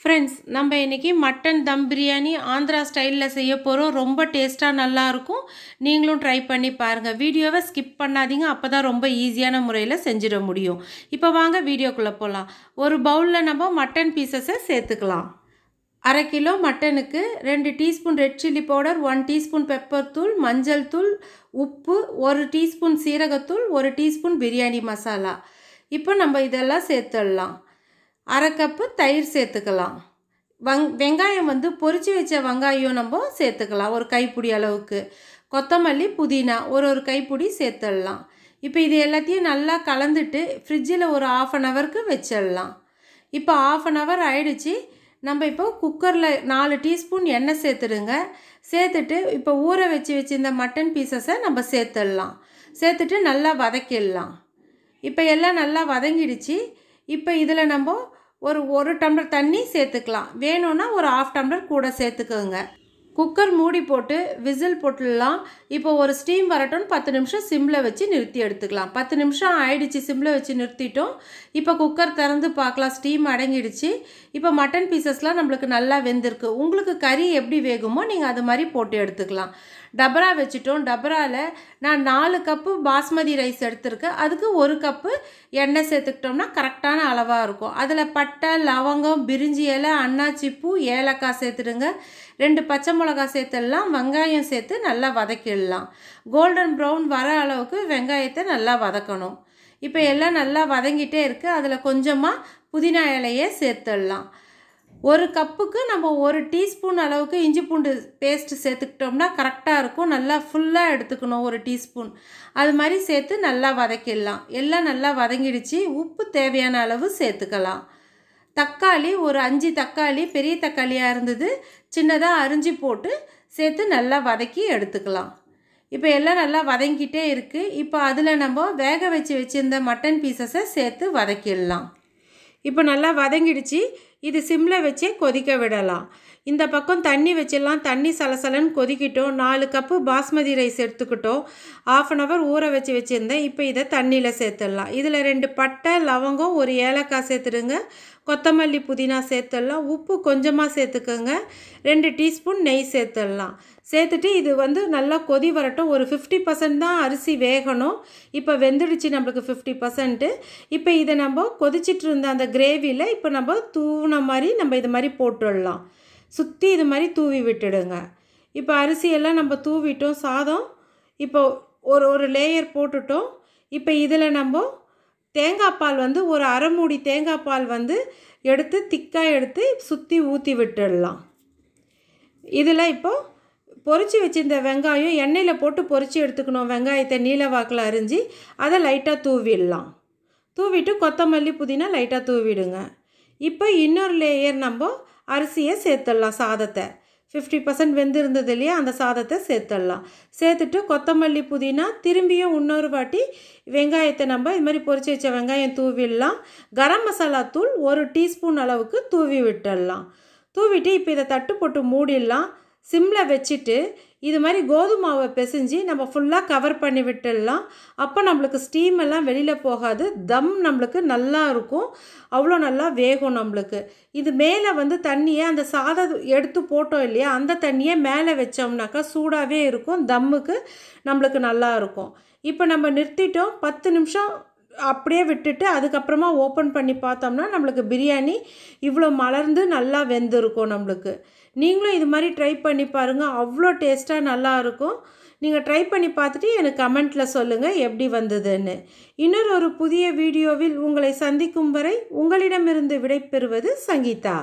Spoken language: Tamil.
फ्रेंड्स நம்ம இன்னைக்கு மட்டன் தம் பிரியாணி ஆந்திரா ஸ்டைல்ல செய்ய போறோம். ரொம்ப டேஸ்டா நல்லா இருக்கும். நீங்களும் ட்ரை பண்ணி பாருங்க. வீடியோவை ஸ்கிப் பண்ணாதீங்க. அப்பதான் ரொம்ப ஈஸியான முறையில் செஞ்சிட முடியும். இப்போ வாங்க வீடியோக்குள்ள போலாம். ஒரு பவுல்ல நம்ம மட்டன் பீசஸை சேர்த்துக்கலாம். 1/2 கிலோ மட்டனுக்கு 2 teaspoon red chilli powder, 1 teaspoon pepper தூள், மஞ்சள் தூள், உப்பு, 1 டீஸ்பூன் சீரகத்தூள், 1 டீஸ்பூன் பிரியாணி மசாலா. இப்போ நம்ம இதெல்லாம் சேர்த்துடலாம். 1/2 கப்பு தயிர் சேர்த்துக்கலாம். வெங்காயம் பொரிச்சு வச்ச வெங்காயம் நம்ம சேர்த்துக்கலாம் ஒரு கைப்பிடி அளவுக்கு. கொத்தமல்லி, புதினா ஒரு கைப்பிடி சேர்த்துடலாம். இப்போ இது எல்லாத்தையும் நல்லா கலந்துட்டு ஃப்ரிட்ஜில் ஒரு 1/2 ஹவருக்கு வச்சிடலாம். இப்போ 1/2 ஹவர் ஆயிடுச்சு. நம்ம இப்போ குக்கரில் 4 டீஸ்பூன் எண்ணெய் சேர்த்துடுங்க. சேர்த்துட்டு இப்போ ஊற வச்சிருந்த மட்டன் பீசஸை நம்ம சேர்த்துடலாம். சேர்த்துட்டு நல்லா வதக்கிடலாம். இப்போ எல்லாம் நல்லா வதங்கிடுச்சு. இப்போ இதில் நம்ம ஒரு டம்ளர் தண்ணி சேர்த்துக்கலாம். வேணும்னா ஒரு 1/2 டம்ளர் கூட சேர்த்துக்கோங்க. குக்கர் மூடி போட்டு விசில் போட்டுடலாம். இப்போ ஒரு ஸ்டீம் வரட்டும். 10 நிமிஷம் சிம்மில் வச்சு நிறுத்தி எடுத்துக்கலாம். 10 நிமிஷம் ஆயிடுச்சு, சிம்மில் வச்சு நிறுத்திட்டோம். இப்போ குக்கர் திறந்து பார்க்கலாம். ஸ்டீம் அடங்கிடுச்சு. இப்போ மட்டன் பீசஸ்லாம் நம்மளுக்கு நல்லா வெந்திருக்கு. உங்களுக்கு கறி எப்படி வேகுமோ நீங்கள் அது மாதிரி போட்டு எடுத்துக்கலாம். டபரா வச்சுட்டோம். டபராவில் நான் 4 கப்பு பாஸ்மதி ரைஸ் எடுத்துருக்கேன். அதுக்கு 1 கப்பு எண்ணெய் சேர்த்துக்கிட்டோம்னா கரெக்டான அளவாக இருக்கும். அதில் பட்டை, லவங்கம், பிரிஞ்சி இலை, அன்னாச்சி பூ, ஏலக்காய் சேர்த்துடுங்க. 2 பச்சை மிளகாய் சேர்த்துடலாம். வெங்காயம் சேர்த்து நல்லா வதக்கிடலாம். கோல்டன் ப்ரௌன் வர அளவுக்கு வெங்காயத்தை நல்லா வதக்கணும். இப்போ எல்லாம் நல்லா வதங்கிட்டே இருக்குது. அதில் கொஞ்சமாக புதினா இலையை சேர்த்துடலாம். 1 கப்புக்கு நம்ம 1 டீஸ்பூன் அளவுக்கு இஞ்சி பூண்டு பேஸ்ட்டு சேர்த்துக்கிட்டோம்னா கரெக்டாக இருக்கும். நல்லா ஃபுல்லாக எடுத்துக்கணும் 1 டீஸ்பூன். அது மாதிரி சேர்த்து நல்லா வதக்கிடலாம். எல்லாம் நல்லா வதங்கிடுச்சு. உப்பு தேவையான அளவு சேர்த்துக்கலாம். தக்காளி ஒரு 5 தக்காளி, பெரிய தக்காளியாக இருந்தது, சின்னதாக அரிஞ்சு போட்டு சேர்த்து நல்லா வதக்கி எடுத்துக்கலாம். இப்போ எல்லாம் நல்லா வதங்கிட்டே இருக்குது. இப்போ அதில் நம்ம வேக வச்சிருந்த மட்டன் பீசஸை சேர்த்து வதக்கிடலாம். இப்போ நல்லா வதங்கிடுச்சு. இது சிம்மில் வச்சே கொதிக்க விடலாம். இந்த பக்கம் தண்ணி வச்சிடலாம். தண்ணி சலசலன்னு கொதிக்கிட்டோம். 4 கப்பு பாஸ்மதி ரைஸ் எடுத்துக்கிட்டோம். 1/2 ஹவர் ஊற வச்சுருந்தேன். இப்போ இதை தண்ணியில் சேர்த்துடலாம். இதில் 2 பட்டை, லவங்கம், 1 ஏலக்காய் சேர்த்துடுங்க. கொத்தமல்லி, புதினா சேர்த்துடலாம். உப்பு கொஞ்சமாக சேர்த்துக்கோங்க. 2 டீஸ்பூன் நெய் சேர்த்துடலாம். சேர்த்துட்டு இது நல்லா கொதி வரட்டும். ஒரு 50% தான் அரிசி வேகணும். இப்போ வெந்துடுச்சு நம்மளுக்கு 50%. இப்போ இதை நம்ம கொதிச்சிட்டு இருந்த அந்த கிரேவியில் இப்போ நம்ம தூவின மாதிரி நம்ம இது மாதிரி போட்டுடலாம். சுற்றி இது மாதிரி தூவி விட்டுடுங்க. இப்போ அரிசியெல்லாம் நம்ம தூவிட்டோம். சாதம் இப்போ ஒரு லேயர் போட்டுட்டோம். இப்போ இதில் நம்ம தேங்காய் பால் ஒரு அரை மூடி தேங்காய் பால் எடுத்து திக்காக எடுத்து சுற்றி ஊற்றி விட்டுடலாம். இதில் இப்போது பொரிச்சு வச்சிருந்த வெங்காயம் எண்ணெயில் போட்டு பொரிச்சு எடுத்துக்கணும். வெங்காயத்தை நீல வாக்கில் அரிஞ்சு அதை லைட்டாக தூவிடலாம். தூவிட்டு கொத்தமல்லி, புதினா லைட்டாக தூவிடுங்க. இப்போ இன்னொரு லேயர் நம்ம அரிசியை சேர்த்துடலாம். சாதத்தை 50% வெந்திருந்தது இல்லையா, அந்த சாதத்தை சேர்த்துடலாம். சேர்த்துட்டு கொத்தமல்லி, புதினா திரும்பியும் இன்னொரு வாட்டி வெங்காயத்தை நம்ம இது மாதிரி பொரிச்சு வச்ச வெங்காயம் தூவிடலாம். கரம் மசாலா தூள் 1 டீஸ்பூன் அளவுக்கு தூவி விட்டுடலாம். தூவிட்டு இப்போ இதை தட்டு போட்டு மூடிடலாம். சிம்மில் வச்சுட்டு இது மாதிரி கோதுமாவை பிசைஞ்சு நம்ம ஃபுல்லாக கவர் பண்ணி விட்டுடலாம். அப்போ நம்மளுக்கு ஸ்டீம் எல்லாம் வெளியில் போகாது. தம் நம்மளுக்கு நல்லா இருக்கும். அவ்வளோ நல்லா வேகும் நம்மளுக்கு. இது மேலே தண்ணியை அந்த சாதம் எடுத்து போட்டோம் இல்லையா, அந்த தண்ணியை மேலே வச்சோம்னாக்கா சூடாகவே இருக்கும். தம்முக்கு நம்மளுக்கு நல்லா இருக்கும். இப்போ நம்ம நிறுத்திட்டோம். 10 நிமிஷம் அப்படியே விட்டுட்டு அதுக்கப்புறமா ஓப்பன் பண்ணி பார்த்தோம்னா நம்மளுக்கு பிரியாணி இவ்வளோ மலர்ந்து நல்லா வெந்திருக்கும் நம்மளுக்கு. நீங்களும் இது மாதிரி ட்ரை பண்ணி பாருங்கள். அவ்வளோ டேஸ்ட்டாக நல்லாயிருக்கும். நீங்கள் ட்ரை பண்ணி பார்த்துட்டு எனக்கு கமெண்ட்டில் சொல்லுங்கள் எப்படி வந்ததுன்னு. இன்னொரு புதிய வீடியோவில் உங்களை சந்திக்கும் வரை உங்களிடமிருந்து விடைபெறுவது சங்கீதா.